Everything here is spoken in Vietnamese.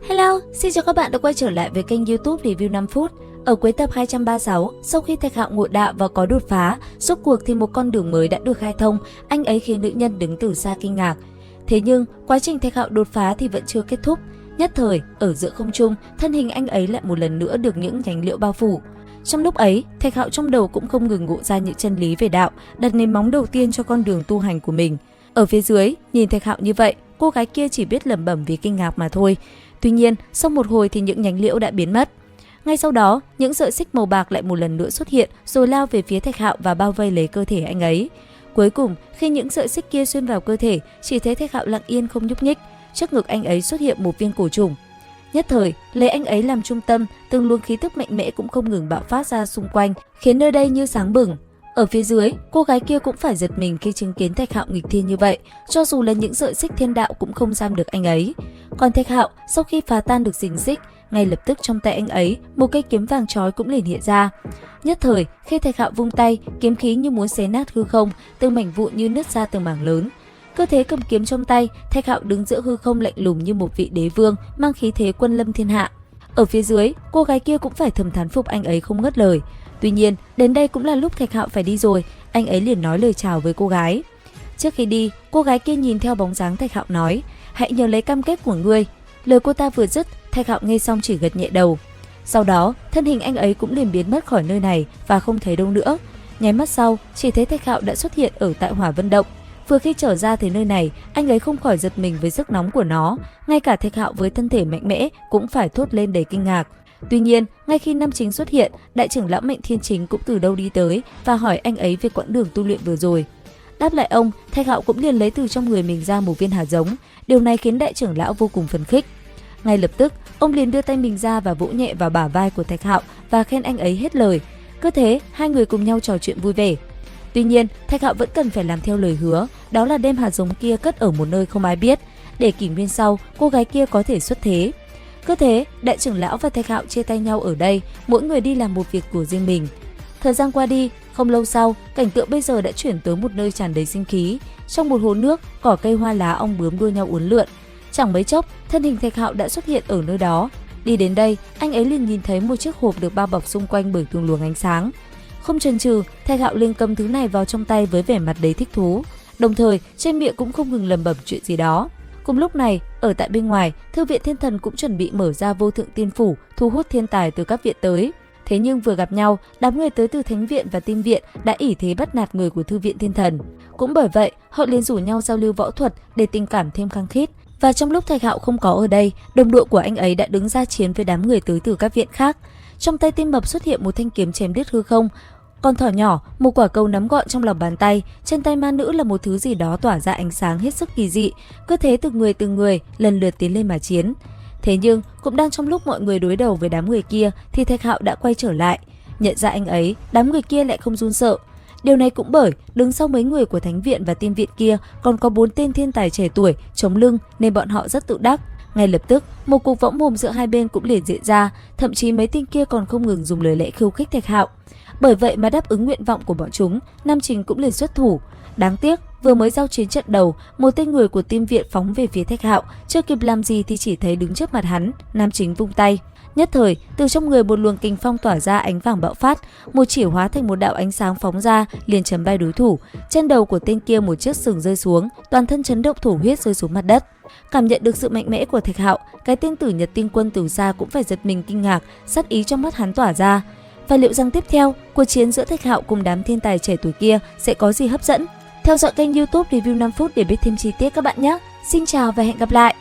Hello, xin chào các bạn đã quay trở lại với kênh YouTube Review 5 phút. Ở cuối tập 236, sau khi Thạch Hạo ngộ đạo và có đột phá, rốt cuộc thì một con đường mới đã được khai thông, anh ấy khiến nữ nhân đứng từ xa kinh ngạc. Thế nhưng, quá trình Thạch Hạo đột phá thì vẫn chưa kết thúc. Nhất thời, ở giữa không trung, thân hình anh ấy lại một lần nữa được những nhánh liễu bao phủ. Trong lúc ấy, Thạch Hạo trong đầu cũng không ngừng ngộ ra những chân lý về đạo, đặt nền móng đầu tiên cho con đường tu hành của mình. Ở phía dưới, nhìn Thạch Hạo như vậy, cô gái kia chỉ biết lẩm bẩm vì kinh ngạc mà thôi. Tuy nhiên, sau một hồi thì những nhánh liễu đã biến mất. Ngay sau đó, những sợi xích màu bạc lại một lần nữa xuất hiện rồi lao về phía Thạch Hạo và bao vây lấy cơ thể anh ấy. Cuối cùng, khi những sợi xích kia xuyên vào cơ thể, chỉ thấy Thạch Hạo lặng yên không nhúc nhích. Trước ngực anh ấy xuất hiện một viên cổ trùng. Nhất thời, lấy anh ấy làm trung tâm, từng luồng khí tức mạnh mẽ cũng không ngừng bạo phát ra xung quanh, khiến nơi đây như sáng bừng. Ở phía dưới, cô gái kia cũng phải giật mình khi chứng kiến Thạch Hạo nghịch thiên như vậy, cho dù là những sợi xích thiên đạo cũng không giam được anh ấy. Còn Thạch Hạo, sau khi phá tan được xiềng xích, ngay lập tức trong tay anh ấy, một cây kiếm vàng chói cũng liền hiện ra. Nhất thời, khi Thạch Hạo vung tay, kiếm khí như muốn xé nát hư không, từng mảnh vụn như nứt ra từng mảng lớn. Cơ thế cầm kiếm trong tay, Thạch Hạo đứng giữa hư không lạnh lùng như một vị đế vương, mang khí thế quân lâm thiên hạ. Ở phía dưới, cô gái kia cũng phải thầm thán phục anh ấy không ngớt lời. Tuy nhiên, đến đây cũng là lúc Thạch Hạo phải đi rồi, anh ấy liền nói lời chào với cô gái. Trước khi đi, cô gái kia nhìn theo bóng dáng Thạch Hạo nói, hãy nhớ lấy cam kết của ngươi. Lời cô ta vừa dứt, Thạch Hạo nghe xong chỉ gật nhẹ đầu. Sau đó, thân hình anh ấy cũng liền biến mất khỏi nơi này và không thấy đâu nữa. Nháy mắt sau, chỉ thấy Thạch Hạo đã xuất hiện ở tại Hỏa Vân Động. Vừa khi trở ra tới nơi này, anh ấy không khỏi giật mình với sức nóng của nó. Ngay cả Thạch Hạo với thân thể mạnh mẽ cũng phải thốt lên đầy kinh ngạc. Tuy nhiên, ngay khi Nam Chính xuất hiện, đại trưởng lão Mệnh Thiên Chính cũng từ đâu đi tới và hỏi anh ấy về quãng đường tu luyện vừa rồi. Đáp lại ông, Thạch Hạo cũng liền lấy từ trong người mình ra một viên hạt giống. Điều này khiến đại trưởng lão vô cùng phấn khích. Ngay lập tức, ông liền đưa tay mình ra và vỗ nhẹ vào bả vai của Thạch Hạo và khen anh ấy hết lời. Cứ thế, hai người cùng nhau trò chuyện vui vẻ. Tuy nhiên, Thạch Hạo vẫn cần phải làm theo lời hứa, đó là đem hạt giống kia cất ở một nơi không ai biết, để kỷ nguyên sau cô gái kia có thể xuất thế. Cứ thế, đại trưởng lão và Thạch Hạo chia tay nhau ở đây, mỗi người đi làm một việc của riêng mình. Thời gian qua đi, không lâu sau, cảnh tượng bây giờ đã chuyển tới một nơi tràn đầy sinh khí. Trong một hồ nước, cỏ cây hoa lá ong bướm đua nhau uốn lượn. Chẳng mấy chốc, thân hình Thạch Hạo đã xuất hiện ở nơi đó. Đi đến đây, anh ấy liền nhìn thấy một chiếc hộp được bao bọc xung quanh bởi từng luồng ánh sáng. Không chần chừ, Thạch Hạo liền cầm thứ này vào trong tay với vẻ mặt đầy thích thú. Đồng thời, trên miệng cũng không ngừng lẩm bẩm chuyện gì đó. Cùng lúc này, ở tại bên ngoài, Thư viện Thiên Thần cũng chuẩn bị mở ra Vô Thượng Tiên Phủ, thu hút thiên tài từ các viện tới. Thế nhưng vừa gặp nhau, đám người tới từ Thánh Viện và Tiên Viện đã ỷ thế bắt nạt người của Thư viện Thiên Thần. Cũng bởi vậy, họ liền rủ nhau giao lưu võ thuật để tình cảm thêm khăng khít. Và trong lúc Thạch Hạo không có ở đây, đồng đội của anh ấy đã đứng ra chiến với đám người tới từ các viện khác. Trong tay Tiên Mập xuất hiện một thanh kiếm chém đứt hư không. Con thỏ nhỏ, một quả cầu nắm gọn trong lòng bàn tay, trên tay ma nữ là một thứ gì đó tỏa ra ánh sáng hết sức kỳ dị, cứ thế từng người lần lượt tiến lên mà chiến. Thế nhưng, cũng đang trong lúc mọi người đối đầu với đám người kia thì Thạch Hạo đã quay trở lại. Nhận ra anh ấy, đám người kia lại không run sợ. Điều này cũng bởi đứng sau mấy người của Thánh Viện và Tiên Viện kia còn có 4 tên thiên tài trẻ tuổi chống lưng nên bọn họ rất tự đắc. Ngay lập tức, một cuộc võng mồm giữa hai bên cũng liền diễn ra, thậm chí mấy tên kia còn không ngừng dùng lời lẽ khiêu khích Thạch Hạo. Bởi vậy mà đáp ứng nguyện vọng của bọn chúng, Nam Chính cũng liền xuất thủ. Đáng tiếc, vừa mới giao chiến trận đầu, một tên người của Tiên Viện phóng về phía Thạch Hạo, chưa kịp làm gì thì chỉ thấy đứng trước mặt hắn, Nam Chính vung tay. Nhất thời, từ trong người một luồng kình phong tỏa ra ánh vàng bạo phát, một chỉ hóa thành một đạo ánh sáng phóng ra, liền chém bay đối thủ. Trên đầu của tên kia một chiếc sừng rơi xuống, toàn thân chấn động thổ huyết rơi xuống mặt đất. Cảm nhận được sự mạnh mẽ của Thạch Hạo, cái tên Tử Nhật Tiên Quân từ xa cũng phải giật mình kinh ngạc, sát ý trong mắt hắn tỏa ra. Và liệu rằng tiếp theo, cuộc chiến giữa Thạch Hạo cùng đám thiên tài trẻ tuổi kia sẽ có gì hấp dẫn? Theo dõi kênh YouTube Review 5 phút để biết thêm chi tiết các bạn nhé. Xin chào và hẹn gặp lại!